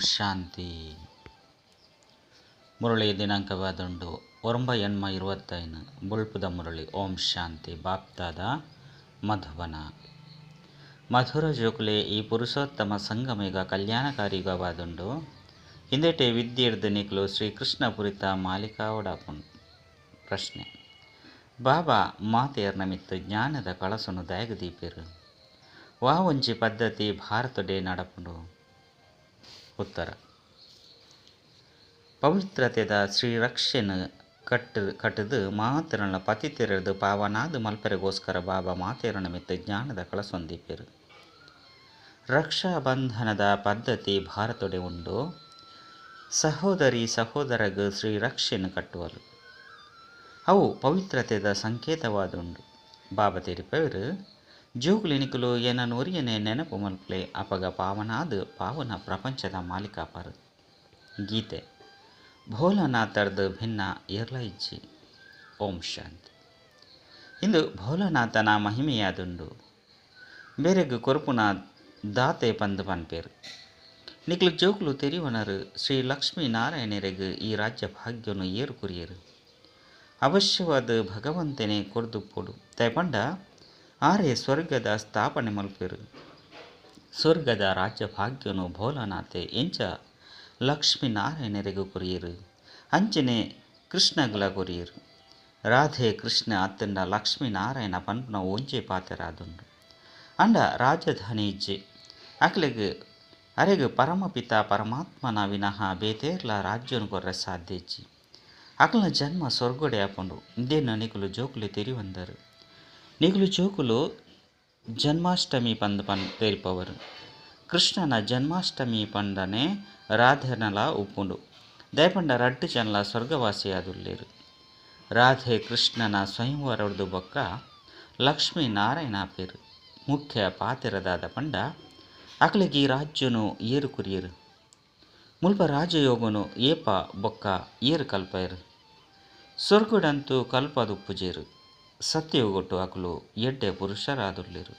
ಶಾಂತಿ. ಮುರಳಿ ದಿನಾಂಕವಾದುಂಡು 9/25 ಬುಳ್ಪುದ ಮುರಳಿ. ಓಂ ಶಾಂತಿ. ಬಾಪ್ತಾದ ಮಧುವನ. ಮಧುರ ಜೋಕುಲೆ ಈ ಪುರುಷೋತ್ತಮ ಸಂಗಮಿಗ ಕಲ್ಯಾಣಕಾರಿಗವಾದುಂಡು ಇಂದೆಟೆ ವಿದ್ಯೆರ್ದು ನಿಕ್ಲು ಶ್ರೀಕೃಷ್ಣ ಪುರಿತ ಮಾಲಿಕಾವಡಾಪುಂಡು. ಪ್ರಶ್ನೆ: ಬಾಬಾ ಮಾತೆಯರ್ನ ಮಿತ್ತು ಜ್ಞಾನದ ಕಳಸನು ದಯಗದೀಪೆರು ವಾ ಒಂಜಿ ಪದ್ಧತಿ ಭಾರತಡೆ ನಡಪುಂಡು. ಉತ್ತರ: ಪವಿತ್ರತೆದ ಶ್ರೀರಕ್ಷೆನು ಕಟ್ಟದು ಮಾತೆರನ ಪತಿತೆರದು ಪಾವನಾದು ಮಲ್ಪೆರೆಗೋಸ್ಕರ ಬಾಬಾ ಮಾತೆಯರನ ಮಿತ್ತು ಜ್ಞಾನದ ಕಳಸೊಂದಿಪ್ಪೆರು. ರಕ್ಷಾಬಂಧನದ ಪದ್ಧತಿ ಭಾರತಡೆ ಉಂಡು. ಸಹೋದರಿ ಸಹೋದರಗ ಶ್ರೀರಕ್ಷೆನು ಕಟ್ಟುವಲು ಅವು ಪವಿತ್ರತೆದ ಸಂಕೇತವಾದುಂಡು. ಬಾಬಾ ತೆರಿಪೆರು ಜೋಗುಲೆನಿಕುಲು ಏನನ್ನು ಒರಿಯನೆ ನೆನಪು ಮಲ್ಪಲೆ ಅಪಗ ಪಾವನಾದು ಪಾವನ ಪ್ರಪಂಚದ ಮಾಲಿಕಾಪರು. ಗೀತೆ: ಭೋಲಾನಾಥರ್ದು ಭಿನ್ನ ಏರ್ಲ ಇಜ್ಜಿ. ಓಂ ಶಾಂತಿ. ಇಂದು ಭೋಲಾನಾಥನ ಮಹಿಮೆಯಾದುಂಡು. ಬೇರೆಗ್ ಕೊರುಪುನ ದಾತೆ ಪಂದು ಪನ್ಪೇರು. ನಿಕ್ಲು ಜೋಕುಲು ತೆರಿವನರು ಶ್ರೀ ಲಕ್ಷ್ಮೀ ನಾರಾಯಣರೆಗ್ ಈ ರಾಜ್ಯ ಭಾಗ್ಯನು ಏರು ಕುರಿಯರು. ಅವಶ್ಯವಾದ ಭಗವಂತನೇ ಕೊರ್ದುಪ್ಪೊಡು ತೈಪಂಡ ಆರೇ ಸ್ವರ್ಗದ ಸ್ಥಾಪನೆ ಮಲ್ಪೆರು. ಸ್ವರ್ಗದ ರಾಜ್ಯ ಭಾಗ್ಯನು ಭೋಲಾನಾಥೆ ಎಂಚ ಲಕ್ಷ್ಮೀನಾರಾಯಣರೆಗೂ ಕೊರಿಯರು. ಅಂಚನೆ ಕೃಷ್ಣಗ್ಲ ಕೊರಿಯರು. ರಾಧೆ ಕೃಷ್ಣ ಅತ್ತಂಡ ಲಕ್ಷ್ಮೀನಾರಾಯಣ ಪನ್ಪುನ ಒಂಜೆ ಪಾತೆರಾದುಂಡು. ಅಂಡ ರಾಜಧಾನಿ ಇಜ್ಜೆ ಅಕ್ಲೆಗ್ ಅರೆಗ್ ಪರಮಪಿತ ಪರಮಾತ್ಮನ ವಿನಃ ಬೇತೇರ್ಲ ರಾಜ್ಯನು ಕೊರ್ರೆ ಸಾಧ್ಯ ಇಜ್ಜಿ. ಅಕ್ಲನ ಜನ್ಮ ಸ್ವರ್ಗೊಡೆ ಆಪುಂಡು. ಇಂದೇನು ನಿಕುಲು ಜೋಕುಲೆ ತೆರಿವಂದರು. ನಿಕುಲು ಜೋಕುಲು ಜನ್ಮಾಷ್ಟಮಿ ಪಂದು ತೆರಿಪವರು. ಕೃಷ್ಣನ ಜನ್ಮಾಷ್ಟಮಿ ಪಂಡನೆ ರಾಧೆನಲ ಉಪ್ಪುಂಡು. ದಯಪಂಡ ರಡ್ಡು ಜನಲ ಸ್ವರ್ಗವಾಸಿಯಾದುಲ್ಲೇರು. ರಾಧೆ ಕೃಷ್ಣನ ಸ್ವಯಂವರದ್ದು ಬೊಕ್ಕ ಲಕ್ಷ್ಮೀ ನಾರಾಯಣ ಪೇರು ಮುಖ್ಯ ಪಾತೆರದಾದ ಪಂಡ ಅಕ್ಲೆಗ್ ಈ ರಾಜ್ಯನು ಏರು ಕುರಿಯರು. ಮುಲ್ಪ ರಾಜಯೋಗನು ಏಪ ಬೊಕ್ಕ ಏರು ಕಲ್ಪಯರು. ಸ್ವರ್ಗುಡಂತೂ ಕಲ್ಪದುಪ್ಪುಜೇರು. ಸತ್ಯಯುಗೊಟ್ಟು ಅಕುಲು ಎಡ್ಡೆ ಪುರುಷರಾದುಲ್ಲೇರು.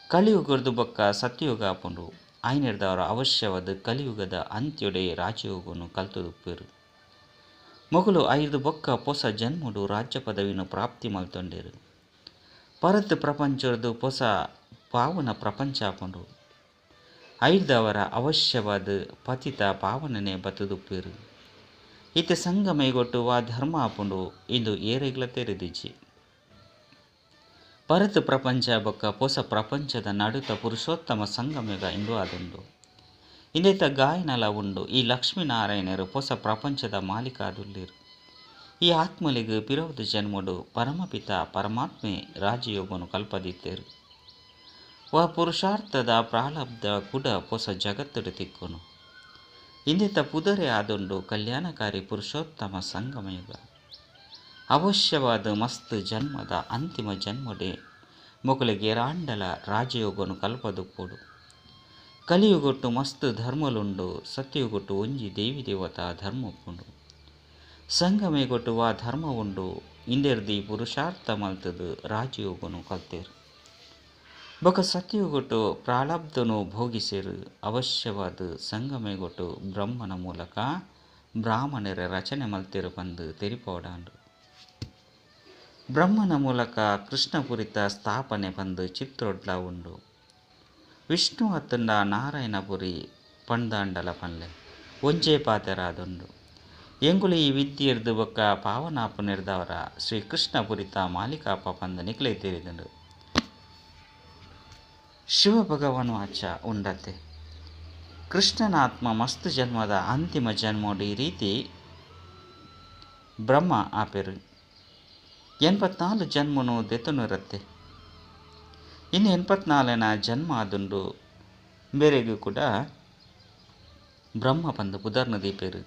ಕಲಿಯುಗರ್ದು ಬೊಕ್ಕ ಸತ್ಯಯುಗ ಆಪುಂಡು. ಐನೆರ್ದವರ ಅವಶ್ಯವಾದ ಕಲಿಯುಗದ ಅಂತ್ಯೊಡೆ ರಾಜಯೋಗನು ಕಲ್ತುದುಪ್ಪೇರು. ಮೊಗಲು ಐದು ಬೊಕ್ಕ ಪೊಸ ಜನ್ಮಡು ರಾಜ್ಯ ಪದವಿನು ಪ್ರಾಪ್ತಿ ಮಲ್ತೊಂಡೇರು. ಪರತ್ ಪ್ರಪಂಚರ್ದು ಪೊಸ ಪಾವನ ಪ್ರಪಂಚ ಆಪುಂಡು. ಐದವರ ಅವಶ್ಯವಾದ ಪತಿತ ಪಾವನನೆ ಬತ್ತುದುಪ್ಪೇರು. ಇತ್ತೆ ಸಂಗಮೈಗೊಟ್ಟು ವಾ ಧರ್ಮ ಆಪುಂಡು. ಇಂದು ಏರೆಗ್ಲ ತೆರೆದಿಜ್ಜಿ. ಪರತ್ ಪ್ರಪಂಚ ಬೊಕ್ಕ ಪೊಸ ಪ್ರಪಂಚದ ನಡುತ ಪುರುಷೋತ್ತಮ ಸಂಗಮಿಗ ಇಂದು ಆದುಂಡು. ಇಂದೆತ ಗಾಯನಲ ಉಂಡು. ಈ ಲಕ್ಷ್ಮೀನಾರಾಯಣರು ಪೊಸ ಪ್ರಪಂಚದ ಮಾಲೀಕ ಆದುಲ್ಲೇರು. ಈ ಆತ್ಮಲಿಗ್ ಪಿರವುದು ಜನ್ಮಡು ಪರಮಪಿತ ಪರಮಾತ್ಮೆ ರಾಜಯೋಗನು ಕಲ್ಪದಿತ್ತೇರು. ವಾ ಪುರುಷಾರ್ಥದ ಪ್ರಾಲಬ್ಧ ಕುಡ ಪೊಸ ಜಗತ್ತುಡು ತಿಕ್ಕುನು. ಇಂದೆತ ಪುದರೆ ಆದುಂಡು ಕಲ್ಯಾಣಕಾರಿ ಪುರುಷೋತ್ತಮ ಸಂಗಮಯುಗ. ಅವಶ್ಯವಾದ ಮಸ್ತ್ ಜನ್ಮದ ಅಂತಿಮ ಜನ್ಮಡೆ ಮೊಕಲಿಗೆ ರಾಂಡಲ ರಾಜಯೋಗನು ಕಲ್ಪದುಪ್ಪುಡು. ಕಲಿಯುಗೊಟ್ಟು ಮಸ್ತ್ ಧರ್ಮಲುಂಡು. ಸತ್ಯಯುಗೊಟ್ಟು ಒಂಜಿ ದೇವಿ ದೇವತಾ ಧರ್ಮ ಉಪ್ಪುಂಡು. ಸಂಗಮೆಗೊಟ್ಟು ವಾ ಧರ್ಮ ಉಂಡು. ಇಂದೆರ್ದಿ ಪುರುಷಾರ್ಥ ಮಲ್ತದು ರಾಜಯೋಗನು ಕಲ್ತೇರು. ಬೊಕ ಸತ್ಯಯುಗೊಟ್ಟು ಪ್ರಾಲಬ್ಧನು ಭೋಗಿಸೇರು. ಅವಶ್ಯವಾದ ಸಂಗಮೆಗೊಟ್ಟು ಬ್ರಹ್ಮನ ಮೂಲಕ ಬ್ರಾಹ್ಮಣರ ರಚನೆ ಮಲ್ತೇರು ಪಂದು ತೆರಿಪೋಡಾಂಡು. ಬ್ರಹ್ಮನ ಮೂಲಕ ಕೃಷ್ಣಪುರಿತ ಸ್ಥಾಪನೆ ಪಂದು ಚಿತ್ರೊಡ್ಲ ಉಂಡು. ವಿಷ್ಣು ಅತ್ತಂಡ ನಾರಾಯಣಪುರಿ ಪಂದಾಂಡಲ ಪನ್ಲೆ ಒಂಜೇ ಪಾತೆರಾದುಂಡು. ಎಂಗುಲು ಈ ವಿದ್ಯೆರ್ದು ಬೊಕ್ಕ ಪಾವನಾಪುನೆರ್ದವರ ಶ್ರೀಕೃಷ್ಣಪುರಿತ ಮಾಲಿಕಾಪ ಪಂದು ನಿಕ್ಲೆ ತೆರಿದುಂಡು. ಶಿವ ಭಗವಾನು ಆಚ ಉಂಡತೆ ಕೃಷ್ಣನ ಆತ್ಮ ಮಸ್ತ್ ಜನ್ಮದ ಅಂತಿಮ ಜನ್ಮೋಡು ಈ ರೀತಿ ಬ್ರಹ್ಮ ಆಪೆರು. 84 ಜನ್ಮನು ದೆತುನಿರತ್ತೆ. ಇನ್ನು 84ನ ಜನ್ಮ ಆದುಂಡು. ಬೇರೆಗೂ ಕೂಡ ಬ್ರಹ್ಮ ಪಂದು ಪುದರ್ನ ದೀಪೇರು.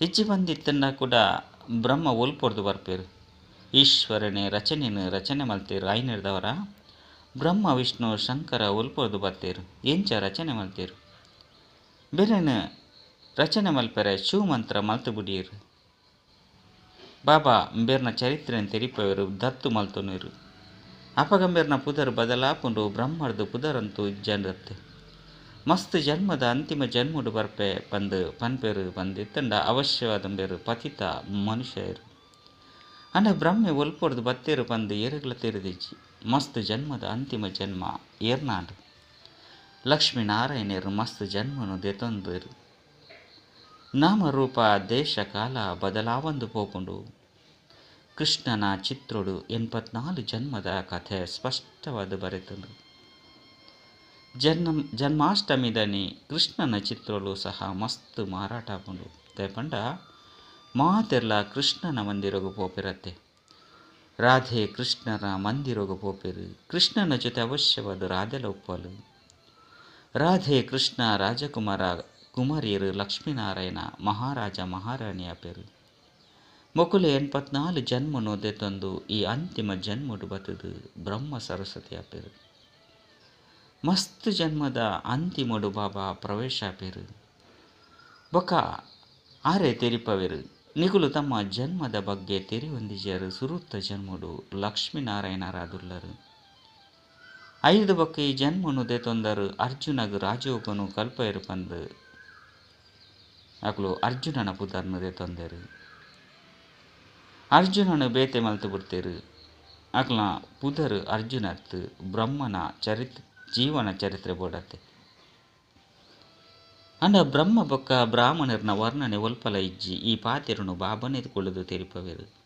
ಇಜ್ಜಿ ಬಂದಿತ್ತಂಡ ಕೂಡ ಬ್ರಹ್ಮ ಒಲ್ಪೊರ್ದು ಬರ್ಪೇರು. ಈಶ್ವರನೇ ರಚನೆ ಮಲ್ತೇರು. ಐನೆರ್ದವರ ಬ್ರಹ್ಮ ವಿಷ್ಣು ಶಂಕರ ಒಲ್ಪೊರ್ದು ಬರ್ತೇರು. ಎಂಚ ರಚನೆ ಮಲ್ತೇರು. ಬೇರೆನ ರಚನೆ ಮಲ್ಪೆರೆ ಶಿವ ಮಂತ್ರ ಮಲ್ತು ಬಿಡಿಯರು. ಬಾಬಾ ಬೇರ್ನ ಚರಿತ್ರೆಯನ್ನು ತೆರಿಪವರು ದತ್ತು ಮಲ್ತೊನರು. ಅಪಗಂಬೆರ್ನ ಪುದರ್ ಬದಲಾಪುಂಡು ಬ್ರಹ್ಮರ್ದು ಪುದರಂತೂ ಇಜ್ಜಂಡತ್ತೆ. ಮಸ್ತ್ ಜನ್ಮದ ಅಂತಿಮ ಜನ್ಮಡು ಬರ್ಪೆ ಬಂದು ಪನ್ಪೇರು ಬಂದಿತ್ತಂಡ ಅವಶ್ಯವಾದಂಬೇರು ಪತಿತ ಮನುಷ್ಯರು ಅಂಡ ಬ್ರಹ್ಮೆ ಒಲ್ಪೊಡ್ದು ಬತ್ತೇರು ಬಂದು ಏರುಗಳ ತೆರೆದಿಜ್ಜಿ ಮಸ್ತ್ ಜನ್ಮದ ಅಂತಿಮ ಜನ್ಮ ಏರ್ನಾಡು ಲಕ್ಷ್ಮೀನಾರಾಯಣರು ಮಸ್ತ್ ಜನ್ಮನು ದೆತೊಂದರು ನಾಮರೂಪ ದೇಶ ಕಾಲ ಬದಲಾವಂದು ಪೋಪುಂಡು ಕೃಷ್ಣನ ಚಿತ್ರೊಡು 84 ಜನ್ಮದ ಕಥೆ ಸ್ಪಷ್ಟವಾದ ಬರೆತಂದು ಜನ್ಮಾಷ್ಟಮಿದನಿ ಕೃಷ್ಣನ ಚಿತ್ರಗಳು ಸಹ ಮಸ್ತ್ ಮಾರಾಟ ಆಪುಂಡು ತೇಪಂಡ ಮಾತೆರ್ಲ ಕೃಷ್ಣನ ಮಂದಿರಗು ಪೋಪಿರತ್ತೆ ರಾಧೆ ಕೃಷ್ಣರ ಮಂದಿರಗು ಪೋಪೆರು ಕೃಷ್ಣನ ಜೊತೆ ಅವಶ್ಯವಾದ ರಾಧೆಲ ಉಪ್ಪಲು ರಾಧೆ ಕೃಷ್ಣ ರಾಜಕುಮಾರ ಕುಮಾರಿಯರು ಲಕ್ಷ್ಮೀನಾರಾಯಣ ಮಹಾರಾಜ ಮಹಾರಾಣಿಯ ಪೇರು ಮೊಕುಲೆ 84 ಜನ್ಮನು ದೆತೊಂದು ಈ ಅಂತಿಮ ಜನ್ಮಡು ಬತ್ತದು ಬ್ರಹ್ಮ ಸರಸ್ವತಿಯ ಪೇರು ಮಸ್ತ್ ಜನ್ಮದ ಅಂತಿಮಡು ಬಾಬಾ ಪ್ರವೇಶ ಪೇರು ಬೊಕ ಆರೆ ತೆರಿಪವೆರು ನಿಗುಲು ತಮ್ಮ ಜನ್ಮದ ಬಗ್ಗೆ ತೆರಿ ಹೊಂದಿಜರು ಸುರುತ್ತ ಜನ್ಮಡು ಲಕ್ಷ್ಮೀನಾರಾಯಣರಾದುಲ್ಲರು 5 ಬೊಕ್ಕ ಈ ಜನ್ಮನು ದೆತೊಂದರು ಅರ್ಜುನಗು ರಾಜಯೋಗನು ಕಲ್ಪೆರು ಪಂದು ಅಕ್ಲು ಅರ್ಜುನನ ಪುದರ್ನು ದೆತೊಂದರು ಅರ್ಜುನನು ಬೇತೆ ಮಲ್ತು ಬಿಡ್ತೇರು ಅಕ್ಲ ಪುದರು ಅರ್ಜುನತ್ ಬ್ರಹ್ಮನ ಜೀವನ ಚರಿತ್ರೆ ಬೋಡತ್ತೆ ಅಂಡ ಬ್ರಹ್ಮ ಬೊಕ್ಕ ಬ್ರಾಹ್ಮಣರ್ನ ವರ್ಣನೆ ಒಲ್ಪಲ ಇಜ್ಜಿ ಈ ಪಾತೆರನು ಬಾಬನೆದುಕೊಳ್ಳುದು ತೆರಿಪವೆರು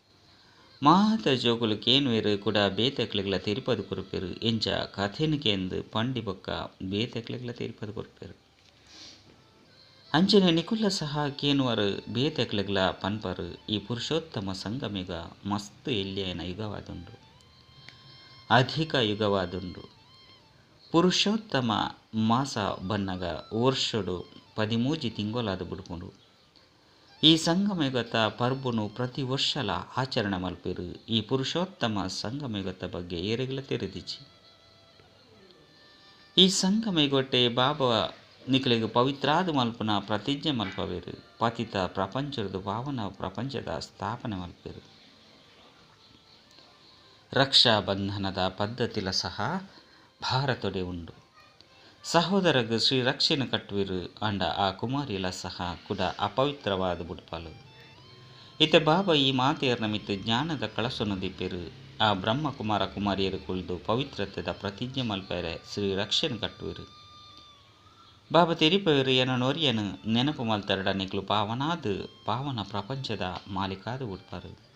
ಮಾತ ಜೋಗುಲು ಕೇನ್ವೇರು ಕೂಡ ಬೇತೆಕ್ಲೆಗ್ಲ ತೆರಿಪದು ಕೊರುಪೆರು ಎಂಚ ಕಥೆನಿಕೆಂದು ಪಂಡಿ ಬೊಕ್ಕ ಬೇತೆಕ್ಲೆಗ್ಲ ತೆರಿಪದು ಕೊರುಪೆರು ಅಂಚನೆ ನಿಕುಲ್ಲ ಸಹ ಕೇನುವರು ಬೇತೆಕ್ಲೆಗ್ಲ ಪನ್ಪರು ಈ ಪುರುಷೋತ್ತಮ ಸಂಗಮಿಗ ಮಸ್ತ್ ಎಲ್ಲಿಯನ ಯುಗವಾದುಂಡು ಅಧಿಕ ಯುಗವಾದುಂಡು ಪುರುಷೋತ್ತಮ ಮಾಸ ಬನ್ನಗ ವರ್ಷಡು 13 ತಿಂಗೊಲಾದು ಬಿಡ್ಕೊಂಡು ಈ ಸಂಗಮಯುಗತ ಪರ್ಬುನು ಪ್ರತಿ ವರ್ಷಲ ಆಚರಣೆ ಮಲ್ಪೇರು ಈ ಪುರುಷೋತ್ತಮ ಸಂಗಮಯುಗತ ಬಗ್ಗೆ ಏರೆಗ್ಲ ತೆರೆದಿಚ್ಚಿ ಈ ಸಂಗಮಯುಗೊಟ್ಟೆ ಬಾಬಾ ನಿಕ್ಲೆಗ್ ಪವಿತ್ರಾದ ಮಲ್ಪನ ಪ್ರತಿಜ್ಞೆ ಮಲ್ಪವೇರು ಪತಿತ ಪ್ರಪಂಚದ ಪಾವನ ಪ್ರಪಂಚದ ಸ್ಥಾಪನೆ ಮಲ್ಪೇರು ರಕ್ಷಾ ಬಂಧನದ ಪದ್ಧತಿಲ ಸಹ ಭಾರತೊಡೆ ಉಂಡು ಸಹೋದರಗ ಶ್ರೀ ರಕ್ಷೆನ ಕಟ್ಟುವಿರು ಅಂಡ ಆ ಕುಮಾರಿಲ ಸಹ ಕೂಡ ಅಪವಿತ್ರವಾದ ಬುಡ್ಪಾಲು ಇತ್ತೆ ಬಾಬಾ ಈ ಮಾತೆಯರ್ನ ಮಿತ್ತು ಜ್ಞಾನದ ಕಳಸನ್ನು ದಿಪ್ಪೆರು ಆ ಬ್ರಹ್ಮ ಕುಮಾರ ಕುಮಾರಿಯರು ಕುಳಿದು ಪವಿತ್ರತೆದ ಪ್ರತಿಜ್ಞೆ ಮಲ್ಪೆರೆ ಶ್ರೀ ರಕ್ಷೆನ ಕಟ್ಟುವಿರು ಬಾಬಾ ತೆರಿಪೆರು ಏನ ನೋರಿಯನು ನೆನಪು ಮಲ್ತರಡ ನಿಕ್ಲು ಪಾವನ ಪ್ರಪಂಚದ ಮಾಲಿಕಾದ ಬುಡ್ಪಾರು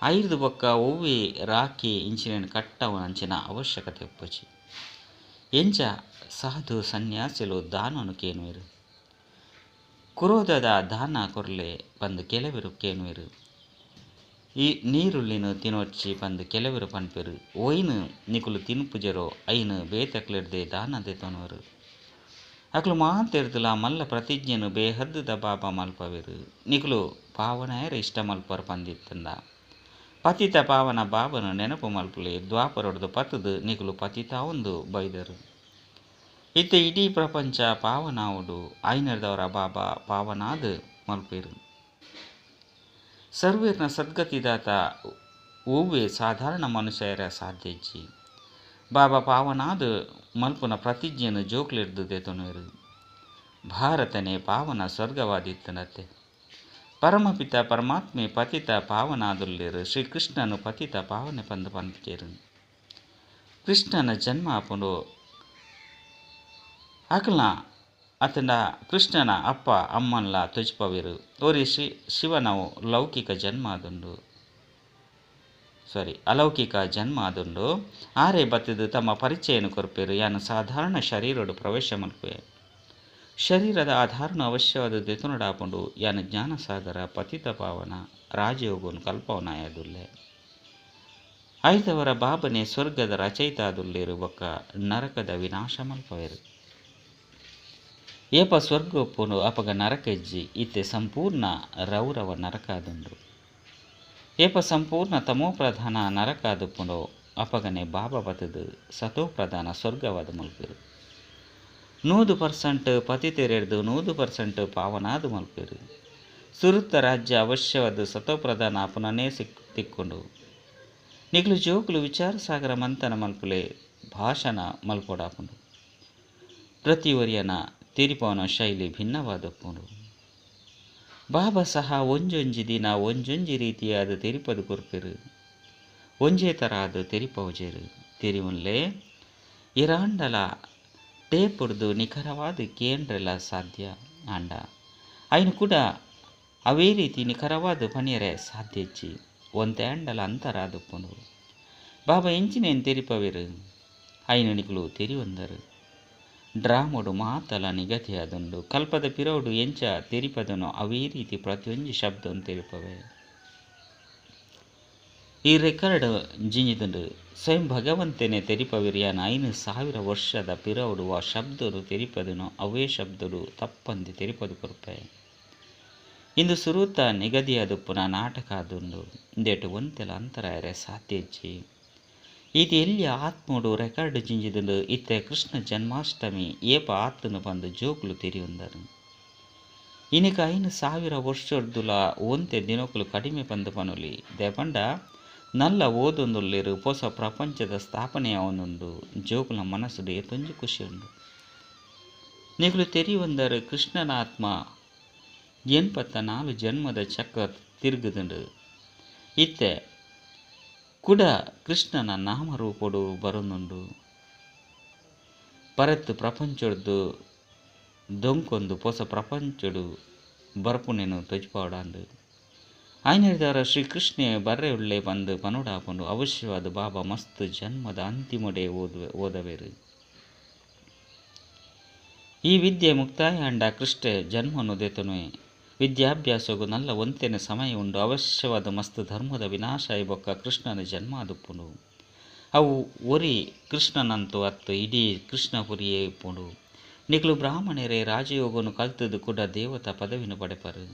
5 ಬೊಕ್ಕ ಒವ್ವೆ ರಾಖಿ ಇಂಚಿನ ಕಟ್ಟವ ಅಂಚಿನ ಅವಶ್ಯಕತೆ ಉಪ್ಪಚಿ ಎಂಚ ಸಾಧು ಸನ್ಯಾಸಿಲು ದಾನನು ಕೇನುವೆರು ಕುರೋಧದ ದಾನ ಕೊರ್ಲೆ ಬಂದು ಕೆಲವೆರು ಕೇನುವೆರು ಈ ನೀರುಳ್ಳಿನ ತಿನ್ನೊಚ್ಚಿ ಬಂದು ಕೆಲವೆರು ಪನ್ಪೆರು ಒಯ್ನು ನಿಕುಲು ತಿನ್ಪುಜರೋ ಐನು ಬೇತಕ್ಲೆಡ್ದೆ ದಾನ ದೆತೊನವರು ಅಕ್ಲು ಮಾತೆರ್ದುಲ ಮಲ್ಲ ಪ್ರತಿಜ್ಞೆನು ಬೇಹದ್ದದ ಬಾಬಾ ಮಲ್ಪವೆರು ನಿಕುಲು ಪಾವನಾಯರ ಇಷ್ಟ ಮಲ್ಪರು ಪಂದಿತ್ತಂದ ಪತಿತ ಪಾವನ ಬಾಬನು ನೆನಪು ಮಲ್ಪುಲೆ ದ್ವಾಪರೊಡ್ದು ಪತ್ತದು ನಿಕುಲು ಪತಿತ ಒಂದು ಬೈದರು ಇತ್ತೆ ಇಡೀ ಪ್ರಪಂಚ ಪಾವನಾವುಡು ಐನರ್ದವರ ಬಾಬಾ ಪಾವನಾದ ಮಲ್ಪೇರು ಸರ್ವೇರ್ನ ಸದ್ಗತಿದಾತ ಒವ್ವೆ ಸಾಧಾರಣ ಮನುಷ್ಯರ ಸಾಧ್ಯ ಇಜ್ಜಿ ಬಾಬಾ ಪಾವನಾದ ಮಲ್ಪುನ ಪ್ರತಿಜ್ಞೆನು ಜೋಕ್ಲೆಡ್ದು ದೆತೊನುವೆರು ಭಾರತನೇ ಪಾವನ ಸ್ವರ್ಗವಾದಿತ್ತನತ್ತೆ ಪರಮಪಿತ ಪರಮಾತ್ಮೆ ಪತಿತ ಪಾವನಾದುಲ್ಲೇರು ಶ್ರೀಕೃಷ್ಣನು ಪತಿತ ಪಾವನೆ ಪಂದು ಪಂಪಿಕೇರು ಕೃಷ್ಣನ ಜನ್ಮ ಆಪುಂಡು ಅಕಲ್ನ ಅತಂಡ ಕೃಷ್ಣನ ಅಪ್ಪ ಅಮ್ಮನ್ಲ ತುಜ್ಪವೆರು ಓರಿ ಶಿವನವು ಅಲೌಕಿಕ ಜನ್ಮ ಆದುಂಡು ಆರೆ ಬತ್ತದು ತಮ್ಮ ಪರಿಚಯನು ಕೊರ್ಪೆರು ಯಾನು ಸಾಧಾರಣ ಶರೀರಡು ಪ್ರವೇಶ ಮಲ್ಪೆ ಶರೀರದ ಆಧಾರನು ಅವಶ್ಯವಾದ ದೆತುನಡಾಪುಂಡು ಯಾನ ಜ್ಞಾನಸಾಗರ ಪತಿತ ಪಾವನ ರಾಜಯೋಗನು ಕಲ್ಪವನಾಯದುಲ್ಲೆ ಐದವರ ಬಾಬನೆ ಸ್ವರ್ಗದ ರಚಯಿತಾದುಲ್ಲೇರು ಬೊಕ್ಕ ನರಕದ ವಿನಾಶ ಮಲ್ಪವೆರು ಏಪ ಸ್ವರ್ಗೋಪ್ಪುನು ಅಪಗ ನರಕೆಜ್ಜಿ ಇತ್ತೆ ಸಂಪೂರ್ಣ ರೌರವ ನರಕಾದುಂಡು ಏಪ ಸಂಪೂರ್ಣ ತಮೋಪ್ರಧಾನ ನರಕಾದುಪ್ಪುಂಡು ಅಪಗನೆ ಬಾಬಾ ಬತದು ಸತೋಪ್ರಧಾನ ಸ್ವರ್ಗವಾದ ಮಲ್ಪೆರು 100% ಪತಿತೆರೆಡ್ದು 100% ಪಾವನಾದು ಮಲ್ಪೆರು ಸುರುತ್ತ ರಾಜ್ಯ ಅವಶ್ಯವಾದ ಸತೋಪ್ರಧಾನ ಪುನನೇ ತಿಕ್ಕೊಂಡು ನಿಗ್ಲು ಜೋಕುಲು ವಿಚಾರ ಸಾಗರ ಮಂಥನ ಮಲ್ಪುಲೆ ಭಾಷಣ ಮಲ್ಪೊಡಾಪುಂಡು ಪ್ರತಿಯೊರಿಯನ ತೆರಿಪವನ ಶೈಲಿ ಭಿನ್ನವಾದಪ್ಪುಂಡು. ಬಾಬಾ ಸಹ ಒಂಜೊಂಜಿ ದಿನ ಒಂಜೊಂಜಿ ರೀತಿಯಾದ ತೆರಿಪದು ಕೊರ್ಪೆರು. ಒಂಜೇ ಥರ ಅದು ತೆರಿಪವುಜೇರು ತೆರಿವುನ್ಲೆ ಇರಾಂಡಲ ಟೇಪುಡ್ದು ನಿಖರವಾದ ಕೇಂದ್ರೆಲ್ಲ ಸಾಧ್ಯ ಆಂಡ ಐನು ಕೂಡ ಅವೇ ರೀತಿ ನಿಖರವಾದ ಪಣಿಯರೆ ಸಾಧ್ಯ ಹೆಚ್ಚಿ ಒಂತೇಂಡಲ ಅಂತರ ಆದುಪ್ಪುಂಡು. ಬಾಬಾ ಎಂಚಿನೇನು ತೆರಿಪವೆರು ಐನು ನಿಕುಲು ತೆರಿವಂದರು. ಡ್ರಾಮಡು ಮಾತಲ ನಿಗದಿಯಾದುಂಡು ಕಲ್ಪದ ಪಿರವುಡು ಎಂಚ ತೆರಿಪದನೋ ಅವೇ ರೀತಿ ಪ್ರತಿಯೊಂದು ಶಬ್ದವನ್ನು ತೆರಿಪವೆ. ಈ ರೆಕಾರ್ಡ್ ಜಿಂಜಿದುಂಡು ಸ್ವಯಂ ಭಗವಂತನೇ ತೆರಿಪವಿರಿಯಾನ 5,000 ವರ್ಷದ ಪಿರವುಡು ಆ ಶಬ್ದಡು ತೆರಿಪದನೋ ಅವೇ ಶಬ್ದಡು ತಪ್ಪಂದು ತೆರಿಪದು ಕೊರ್ಪೆ. ಇಂದು ಸುರೂತ ನಿಗದಿಯಾದುಪ್ಪುನ ನಾಟಕ ಆದುಂಡು ಇಂದೇಟು ಒಂತೆಲ ಅಂತರಾಯರೆ ಸಾಧ್ಯ ಹೆಚ್ಚಿ ಇದು ಎಲ್ಲಿ ಆತ್ಮಡು ರೆಕಾರ್ಡ್ ಜಿಂಜಿದುಂಡು ಇತ್ತೆ ಕೃಷ್ಣ ಜನ್ಮಾಷ್ಟಮಿ ಏಪ ಆತನು ಬಂದು ಜೋಕುಲು ತೆರಿಯುಂದರು. ಇನಿಕ 5,000 ವರ್ಷರ್ದುಲ ಒಂತೆ ದಿನಕುಲು ಕಡಿಮೆ ಬಂದು ಪನುಲಿ ದೇಪಂಡ ನಲ್ಲ ಓದೊಂದುಲ್ಲೇರು ಹೊಸ ಪ್ರಪಂಚದ ಸ್ಥಾಪನೆ ಅವನೊಂದು ಜೋಕುಲ ಮನಸ್ಸುಡು ಏತೊಂಜಿ ಖುಷಿ ಉಂಡು. ನಿಗುಲು ತೆರಿಯುವಂದರು ಕೃಷ್ಣನ ಆತ್ಮ 84 ಜನ್ಮದ ಚಕ್ರ ತಿರುಗುದುಂಡು. ಇತ್ತೆ ಕುಡ ಕೃಷ್ಣನ ನಾಮರೂಪಡು ಬರುನುಂಡು. ಪರತ್ತು ಪ್ರಪಂಚಡ್ದು ದೊಂಕೊಂದು ಹೊಸ ಪ್ರಪಂಚಡು ಬರ್ಪುನೆನು ತೊಜ್ಪಾಡಾಂಡು ಆಯ್ನಿರ್ದವರ ಶ್ರೀಕೃಷ್ಣೆ ಬರ್ರೆ ಉಳ್ಳೆ ಬಂದು ಪನುಡಾಪುಂಡು ಅವಶ್ಯವಾದ ಬಾಬಾ ಮಸ್ತ್ ಜನ್ಮದ ಅಂತಿಮಡೆ ಓದವೇರು. ಈ ವಿದ್ಯೆ ಮುಕ್ತಾಯ ಅಂಡ ಕೃಷ್ಣ ಜನ್ಮನು ದೆತನು ವಿದ್ಯಾಭ್ಯಾಸಗೂ ನಲ್ಲ ಒಂತೆನೆ ಸಮಯ ಉಂಡು ಅವಶ್ಯವಾದ ಮಸ್ತ್ ಧರ್ಮದ ವಿನಾಶ ಬೊಕ್ಕ ಕೃಷ್ಣನ ಜನ್ಮ ಆದುಪ್ಪುಂಡು. ಅವು ಒರಿ ಕೃಷ್ಣನಂತೂ ಅತ್ತು ಇಡೀ ಕೃಷ್ಣಪುರಿಯೇ ಇಪ್ಪುಂಡು. ನಿಕಲು ಬ್ರಾಹ್ಮಣರೇ ರಾಜಯೋಗನು ಕಲ್ತದು ಕೂಡ ದೇವತಾ ಪದವಿನ ಪಡೆಪರು.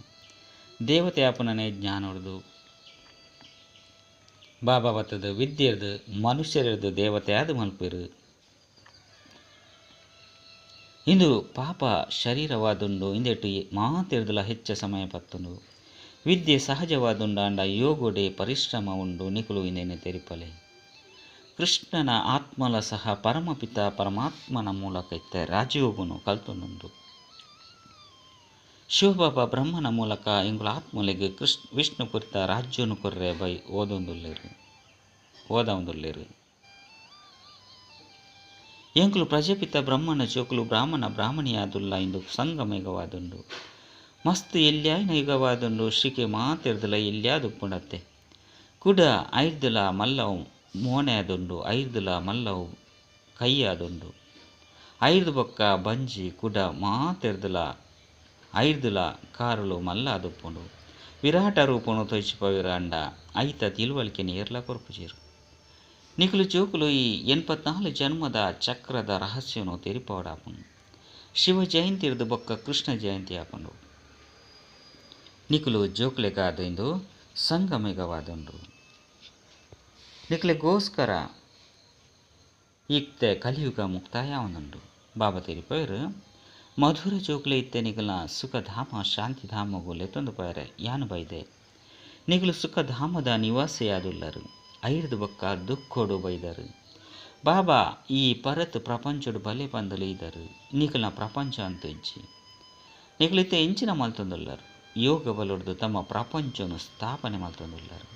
ದೇವತೆ ಆಪುನನೇ ಜ್ಞಾನ ಹೊಡೆದು ಬಾಬಾ ಬತ್ತದು ವಿದ್ಯೆರ್ದು ಮನುಷ್ಯರದು ದೇವತೆ ಆದ ಮಲ್ಪೇರು. ಇಂದು ಪಾಪ ಶರೀರವಾದುಂಡು ಇಂದೆಟ್ಟು ಮಾತೆರ್ದುಲ ಹೆಚ್ಚ ಸಮಯ ಪತ್ತುಂಡು. ವಿದ್ಯೆ ಸಹಜವಾದುಂಡಾಂಡ ಯೋಗೋಡೆ ಪರಿಶ್ರಮ ಉಂಡು ನಿಕುಲು ಇಂದೇನೆ ತೆರಿಪಲೆ. ಕೃಷ್ಣನ ಆತ್ಮಲ ಸಹ ಪರಮಪಿತ ಪರಮಾತ್ಮನ ಮೂಲಕ ಇತ್ತೆ ರಾಜಯೋಗನು ಕಲ್ತುಂಡು. ಶಿವಬಾಬಾ ಬ್ರಹ್ಮನ ಮೂಲಕ ಇಂಗುಲ ಆತ್ಮಲೆಗೆ ವಿಷ್ಣು ಕುರಿತ ರಾಜ್ಯನು ಕೊರ್ರೆ ಬೈ ಓದೊಂದುಲ್ಲೇರು. ಎಂಕುಲು ಪ್ರಜಾಪಿತ ಬ್ರಹ್ಮನ ಜೋಕುಲು ಬ್ರಾಹ್ಮಣ ಬ್ರಾಹ್ಮಣಿಯಾದುಲ್ಲ ಇಂದು ಸಂಗಮೇಗವಾದುಂಡು. ಮಸ್ತ್ ಎಲ್ಯಾಯ್ನ ಯುಗವಾದುಂಡು ಶ್ರೀಕೆ ಮಾತೆರ್ದುಲ ಎಲ್ಯಾದುಪ್ಪುಂಡತ್ತೆ ಕುಡ ಐರ್ದುಲ ಮಲ್ಲವು ಮೋನೆ ಆದುಂಡು ಐರ್ದುಲ ಮಲ್ಲವು ಕೈ ಆದುಂಡು ಐರ್ದು ಬೊಕ್ಕ ಬಂಜಿ ಕುಡ ಮಾತೆರ್ದುಲ ಐರ್ದುಲ ಕಾರುಲು ಮಲ್ಲ ಆದುಪ್ಪುಂಡು. ವಿರಾಟ ರೂಪನು ತೊಯ್ಚಿಪವಿರ ಅಂಡ ಐತ ತಿಳುವಳಿಕೆನ ಏರ್ಲ ಕೊರ್ಪುಜೇರು. ನಿಕುಲು ಜೋಕುಲು ಈ 84 ಜನ್ಮದ ಚಕ್ರದ ರಹಸ್ಯನು ತೆರಿಪಾಡಾಪುಂಡು. ಶಿವ ಜಯಂತಿ ಇರ್ದು ಬೊಕ್ಕ ಕೃಷ್ಣ ಜಯಂತಿ ಆಪುಂಡು. ನಿಕುಲು ಜೋಕುಲೆಗಾದ ಇಂದು ಸಂಗಮೇಗವಾದುಂಡು. ನಿಕುಲೆಗೋಸ್ಕರ ಇತ್ತೆ ಕಲಿಯುಗ ಮುಕ್ತಾಯ ಅವನುಂಡು. ಬಾಬಾ ತೆರಿಪೇರು ಮಧುರ ಜೋಕುಲೆ ಇತ್ತೆ ನಿಕಲ್ನ ಸುಖಧಾಮ ಶಾಂತಿಧಾಮಗೂ ಲೆತ್ತೊಂದು ಪಯರೆ ಯಾನು ಬೈದೆ ನಿಕಲು ಸುಖಧಾಮದ ನಿವಾಸಿಯಾದುಲ್ಲರು ಐರ್ದು ಬೊಕ್ಕ ದುಃಖೋಡು ಬೈದರು. ಬಾಬಾ ಈ ಪರತ್ ಪ್ರಪಂಚಡು ಬಲೆ ಪಂದಲು ಇದ್ದರು ನಿಕಲ್ನ ಪ್ರಪಂಚ ಅಂತೂ ಇಜ್ಜಿ ನಿಕಲಿತ್ತೆ ಇಂಚಿನ ಮಲ್ತೊಂದುಲ್ಲರು ಯೋಗ ಬಲೊಡ್ದು ತಮ್ಮ ಪ್ರಪಂಚನು ಸ್ಥಾಪನೆ ಮಲ್ತೊಂದುಲ್ಲರು.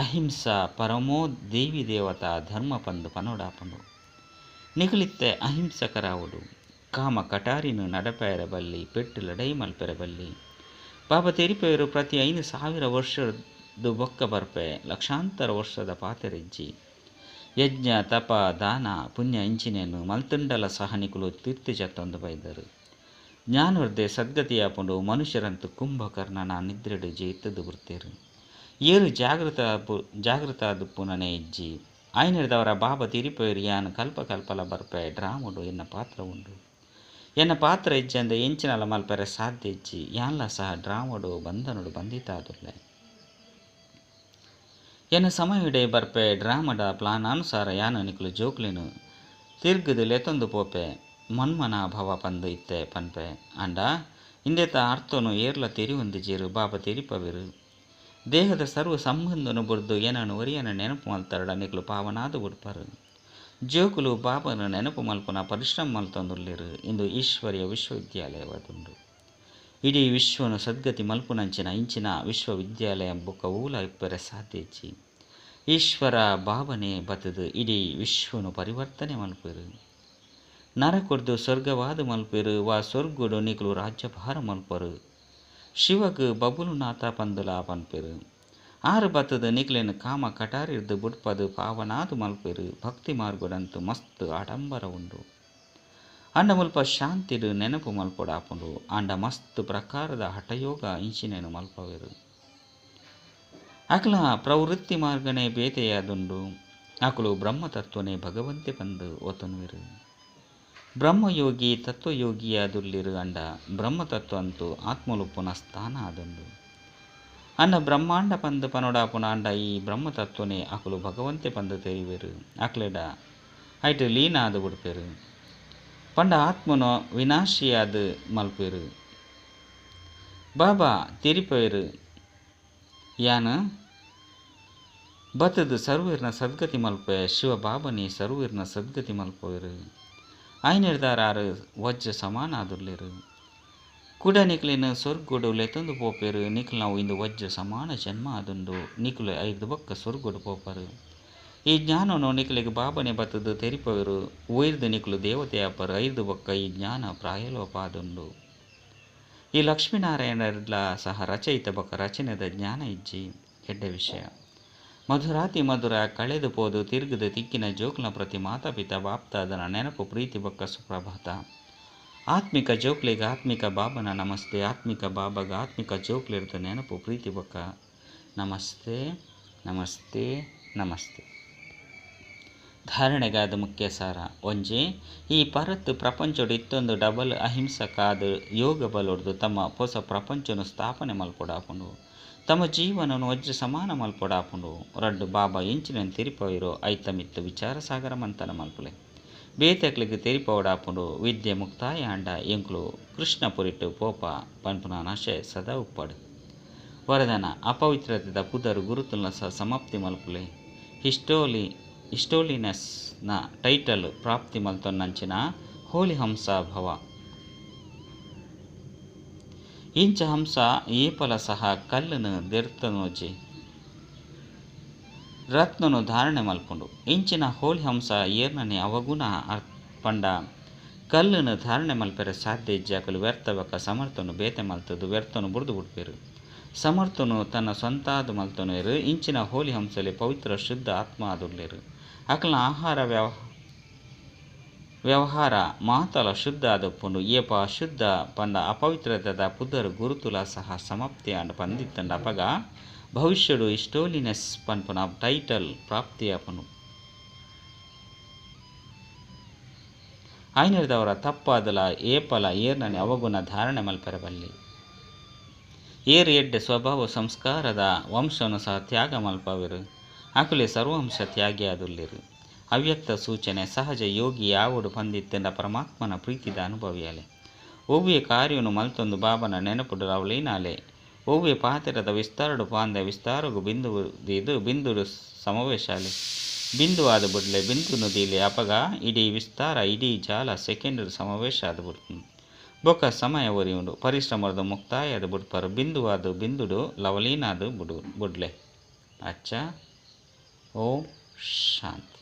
ಅಹಿಂಸಾ ಪರಮೋ ದೇವಿ ದೇವತಾ ಧರ್ಮ ಪಂದು ಪನೋಡಾಪಂಡು ನಿಕಲಿತ್ತೆ ಅಹಿಂಸಕರಾವುಡು ಕಾಮ ಕಟಾರಿನು ನಡಪೆಯರ ಬಲ್ಲಿ ಪೆಟ್ಟು ಲಡೈ ಮಲ್ಪೆರ ಬಲ್ಲಿ. ಬಾಬಾ ತೆರಿಪೆಯರು ಪ್ರತಿ 5,000 ವರ್ಷದ್ದು ಬೊಕ್ಕ ಬರ್ಪೆ ಲಕ್ಷಾಂತರ ವರ್ಷದ ಪಾತೆರೆಜ್ಜಿ ಯಜ್ಞ ತಪ ದಾನ ಪುಣ್ಯ ಇಂಚಿನೇನು ಮಲ್ತುಂಡಲ ಸಹ ನಿಕುಲು ತೀರ್ಥ ಜತ್ತೊಂದು ಬೈದರು. ಜ್ಞಾನವರ್ದೆ ಸದ್ಗತಿಯಾಪುಂಡು ಮನುಷ್ಯರಂತೂ ಕುಂಭಕರ್ಣನ ನಿದ್ರೆಡು ಜೇತದ್ದು ಬರ್ತೇರು ಏರು ಜಾಗೃತ ಆದುಪ್ಪುನನೆ ಇಜ್ಜಿ ಆಯ್ನಿಡ್ದವರ ಬಾಬಾ ತಿರಿಪೇರು ಯಾನು ಕಲ್ಪಲ ಬರ್ಪೆ ಡ್ರಾಮುಡು ಎನ್ನ ಪಾತ್ರ ಉಂಡು ಎನ್ನ ಪಾತ್ರ ಇಜ್ಜಂದ ಎಂಚಿನಲ ಮಲ್ಪರೆ ಸಾಧ್ಯ ಇಜ್ಜಿ ಯಾನ್ಲ ಸಹ ಡ್ರಾಮುಡು ಬಂಧನುಡು ಬಂದಿತಾದುಲ್ಲೆ ಎನ್ನ ಸಮಯಡೆ ಬರ್ಪೆ ಡ್ರಾಮಡ ಪ್ಲಾನ್ ಅನುಸಾರ ಯಾನು ನಿಕುಲು ಜೋಕ್ಲಿನು ತಿರ್ಗುದು ಲೆತೊಂದು ಪೋಪೆ ಮನ್ಮನ ಭವ ಪಂದು ಇತ್ತೆ ಪನ್ಪೆ ಅಂಡ ಇಂದೆತ ಅರ್ಥನು ಏರ್ಲ ತೆರಿವೊಂದಿಜೇರು ಬಾಬಾ ತೆರಿಪವೆರು. ದೇಹದ ಸರ್ವ ಸಂಬಂಧನು ಬುರ್ದು ಏನನು ಒರಿಯನ ನೆನಪು ಮಲ್ತರಡ ನಿಕಲು ಪಾವನಾದು ಬಿಡ್ಪರು. ಜೋಕುಲು ಬಾಬನ ನೆನಪು ಮಲ್ಪನ ಪರಿಶ್ರಮ ಮಲ್ತೊಂದುಲ್ಲೆರ್ ಇಂದು ಈಶ್ವರ್ಯ ವಿಶ್ವವಿದ್ಯಾಲಯವಾದುಂಡು. ಇಡೀ ವಿಶ್ವನು ಸದ್ಗತಿ ಮಲ್ಪುನಂಚಿನ ಇಂಚಿನ ವಿಶ್ವವಿದ್ಯಾಲಯ ಬೊಕ್ಕ ಊಲ ಇಪ್ಪರೆ ಸಾಧ್ಯೆಚ್ಚಿ ಈಶ್ವರ ಭಾವನೆ ಬತ್ತದು ಇಡೀ ವಿಶ್ವನು ಪರಿವರ್ತನೆ ಮಲ್ಪೆರು. ನರಕೊರ್ದು ಸ್ವರ್ಗವಾದ ಮಲ್ಪೆರು ವಾ ಸ್ವರ್ಗುಡು ನಿಕುಲು ರಾಜ್ಯಭಾರ ಮಲ್ಪರು. ಶಿವಗ್ ಬಬುಲುನಾಥ ಪಂದುಲ ಪನ್ಪೆರು. ಆರು ಬತ್ತದ ನಿಕ್ಲೆನ್ ಕಾಮ ಕಟಾರಿರ್ದು ಬುಡ್ಪದು ಪಾವನಾದು ಮಲ್ಪೆರು. ಭಕ್ತಿ ಮಾರ್ಗುಡಂತೂ ಮಸ್ತ್ ಆಡಂಬರ ಉಂಡು. ಅಂಡ ಮುಲ್ಪ ಶಾಂತಿಡು ನೆನಪು ಮಲ್ಪೊಡಾಪುಂಡು. ಅಂಡ ಮಸ್ತ್ ಪ್ರಕಾರದ ಹಠಯೋಗ ಇಂಚಿನೇನು ಮಲ್ಪವೆರು. ಅಕಲ ಪ್ರವೃತ್ತಿ ಮಾರ್ಗನೆ ಬೇತೆಯಾದುಂಡು. ಅಕಲು ಬ್ರಹ್ಮತತ್ವನೇ ಭಗವಂತೆ ಪಂದು ಒತನುವೆರು. ಬ್ರಹ್ಮಯೋಗಿ ತತ್ವಯೋಗಿಯಾದುಲ್ಲಿರು. ಅಂಡ ಬ್ರಹ್ಮತತ್ವ ಅಂತೂ ಆತ್ಮಲುಪ್ಪುನ ಸ್ಥಾನ ಆದುಂಡು. ಅನ್ನ ಬ್ರಹ್ಮಾಂಡ ಪಂದು ಪನೊಡಾಪುನ ಅಂಡ ಈ ಬ್ರಹ್ಮತತ್ವನೇ ಅಕಲು ಭಗವಂತೆ ಪಂದು ತೆರಿವೆರು. ಅಕ್ಲೆಡ ಐಟು ಲೀನ ಆದು ಬಿಡ್ಪೆರು. ಪಂಡ ಆತ್ಮನು ವಿನಾಶಿಯಾದ ಮಲ್ಪೆರು. ಬಾಬಾ ತಿರಿಪೆರು ಯಾನ ಬತ್ತದು ಸರ್ವೀರ್ನ ಸದ್ಗತಿ ಮಲ್ಪೆ ಶಿವ ಬಾಬನಿ ಸರ್ವೀರ್ನ ಸದ್ಗತಿ ಮಲ್ಪವೆರು. ಐನಿರ್ದಾರು ವಜ್ರ ಸಮಾನ ಆದುಲ್ಲೆರು. ಕುಡ ನಿಕ್ಲಿನ ಸ್ವರ್ಗುಡು ಲೆತೊಂದು ಪೋಪೆರು. ನಿಕ್ಲು ನಾವು ಇಂದು ವಜ್ರ ಸಮಾನ ಜನ್ಮ ಆದುಂಡು. ನಿಕ್ಲು ಐದು ಬೊಕ್ಕ ಸ್ವರ್ಗುಡು ಪೋಪರು. ಈ ಜ್ಞಾನನು ನಿಕ್ಲಿಗೆ ಬಾಬನೆ ಬತ್ತದು ತೆರಿಪವರು. ಒಯ್ದು ನಿಕ್ಲು ದೇವತೆ ಅಪ್ಪರು. ಐದು ಬೊಕ್ಕ ಈ ಜ್ಞಾನ ಪ್ರಾಯಲೋಪ ಆದುಂಡು. ಈ ಲಕ್ಷ್ಮೀನಾರಾಯಣರ್ಲ ಸಹ ರಚಯಿತ ಬೊಕ್ಕ ರಚನೆದ ಜ್ಞಾನ ಇಜ್ಜಿ ಎಡ್ಡ ವಿಷಯ. ಮಧುರಾತಿ ಮಧುರ ಕಳೆದು ಪೋದು ತಿರುಗದು ತಿಕ್ಕಿನ ಜೋಕ್ಲ ಪ್ರತಿ ಮಾತಾಪಿತ ಬಾಪ್ತಾದನ ನೆನಪು ಪ್ರೀತಿ ಬೊಕ್ಕ ಸುಪ್ರಭಾತ. ಆತ್ಮಿಕ ಜೋಕ್ಲಿಗೆ ಆತ್ಮಿಕ ಬಾಬನ ನಮಸ್ತೆ. ಆತ್ಮಿಕ ಬಾಬಾಗ ಆತ್ಮಿಕ ಜೋಕ್ಲಿರ್ದ ನೆನಪು ಪ್ರೀತಿ ಬೊಕ್ಕ ನಮಸ್ತೆ ನಮಸ್ತೆ ನಮಸ್ತೆ. ಧಾರಣೆಗಾದ ಮುಖ್ಯ ಸಾರ ಒಂಜೆ ಈ ಪರತ್ ಪ್ರಪಂಚಡು ಇತ್ತೊಂದು ಡಬಲ್ ಅಹಿಂಸಕಾದ ಯೋಗ ಬಲೊಡ್ದು ತಮ್ಮ ಹೊಸ ಪ್ರಪಂಚನು ಸ್ಥಾಪನೆ ಮಲ್ಪೊಡಾಪುಂಡು. ತಮ್ಮ ಜೀವನನು ವಜ್ರ ಸಮಾನ ಮಲ್ಪೊಡಾಪುಂಡು. ರಡ್ಡು ಬಾಬಾ ಎಂಚಿನ ತೆರಿಪವಿರೋ ಐತಮಿತ್ತು ವಿಚಾರ ಸಾಗರ ಮಂತನ ಮಲ್ಪುಲೆ ಬೇತಕ್ಲಿಗೆ ತೆರಿಪವಡಾಪುಂಡು. ವಿದ್ಯೆ ಮುಕ್ತಾಯ ಅಂಡ ಎಂಕ್ಲು ಕೃಷ್ಣ ಪುರಿಟ್ಟು ಪೋಪ ಪನ್ಪುನ ನಶೆ ಸದಾ ಉಪ್ಪಡು. ವರದಾನ ಅಪವಿತ್ರತೆದ ಪುದರು ಗುರುತುಲ್ನ ಸಮಾಪ್ತಿ ಮಲ್ಪುಲೆ ಹಿಸ್ಟೋಲಿನೆಸ್ನ ಟೈಟಲ್ ಪ್ರಾಪ್ತಿ ಮಲ್ತೊನ್ನಂಚಿನ ಹೋಲಿ ಹಂಸ ಭವ. ಇಂಚ ಹಂಸ ಏಪಲ ಸಹ ಕಲ್ಲುನು ದೆರ್ತನೋಜಿ ರತ್ನನು ಧಾರಣೆ ಮಲ್ಪುಂಡು. ಇಂಚಿನ ಹೋಲಿ ಹಂಸ ಏರ್ನನೆ ಅವಗುಣ ಪಂಡ ಕಲ್ಲುನು ಧಾರಣೆ ಮಲ್ಪೆರೆ ಸಾಧ್ಯ ಇಜ್ಜಿ ಅಕಲು ವ್ಯರ್ಥವಕ ಸಮರ್ಥನು ಬೇತೆ ಮಲ್ತದು ವ್ಯರ್ಥನು ಬುಡ್ದು ಬಿಡ್ಪೇರು. ಸಮರ್ಥನು ತನ್ನ ಸ್ವಂತಾದ ಮಲ್ತೊನೇರು. ಇಂಚಿನ ಹೋಲಿ ಹಂಸಲೆ ಪವಿತ್ರ ಶುದ್ಧ ಆತ್ಮ ಆದುಲ್ಲೆರು. ಅಕಲ್ನ ಆಹಾರ ವ್ಯವಹಾರ ಮಾತಲ ಶುದ್ಧ ಆದಪ್ಪುಂಡು. ಏಪ ಅಶುದ್ಧ ಪಂಡ ಅಪವಿತ್ರತೆದ ಪುದರು ಗುರುತುಲ ಸಹ ಸಮಾಪ್ತಿ ಅಂಡ ಪಂದಿತ್ತಂಡ ಅಪಗ ಭವಿಷ್ಯಡು ಹಿಸ್ಟೋಲಿನೆಸ್ ಪನ್ಪುನ ಟೈಟಲ್ ಪ್ರಾಪ್ತಿಯಾಪನು. ಐನಿರ್ದವರ ತಪ್ಪಾದಲ ಏಪಲ ಏರ್ನನೆ ಅವಗುಣ ಧಾರಣೆ ಮಲ್ಪೆರಬಲ್ಲಿ. ಏರು ಎಡ್ಡೆ ಸ್ವಭಾವ ಸಂಸ್ಕಾರದ ವಂಶನು ಸಹ ತ್ಯಾಗ ಮಲ್ಪವೆರು. ಅಕುಲೆ ಸರ್ವಂಶ ತ್ಯಾಗಿ ಆದುಲ್ಲೆರು. ಅವ್ಯಕ್ತ ಸೂಚನೆ ಸಹಜ ಯೋಗಿ ಯಾವಡು ಪಂದಿತ್ತಂಡ ಪರಮಾತ್ಮನ ಪ್ರೀತಿದ ಅನುಭವಿಯಾಲೆ. ಒವ್ವೆ ಕಾರ್ಯನು ಮಲ್ತೊಂದು ಬಾಬನ ನೆನಪುಡು ರವಲೈನಾಲೆ. ಒವ್ವೆ ಪಾತೆರದ ವಿಸ್ತಾರಡು ಪಾಂದೆ ವಿಸ್ತಾರಗು ಬಿಂದು ಬಿಂದುಡು ಸಮಾವೇಶಾಲೆ. ಬಿಂದು ಆದ ಬುಡ್ಲೆ ಬಿಂದು ನುದಿಲೆ ಅಪಗ ಇಡೀ ವಿಸ್ತಾರ ಇಡೀ ಜಾಲ ಸೆಕೆಂಡ್ ಸಮಾವೇಶ ಆದ ಬಿಡ್ತು. ಬೊಕ್ಕ ಸಮಯ ಒರಿಯುಂಡು ಪರಿಶ್ರಮದ ಮುಕ್ತಾಯ ಆದ ಬಿಡ್ಪರು. ಬಿಂದುವಾದ ಬಿಂದುಡು ಲವಲೀನಾದ ಬುಡ್ಲೆ. ಅಚ್ಚ ಓಂ ಶಾಂತಿ.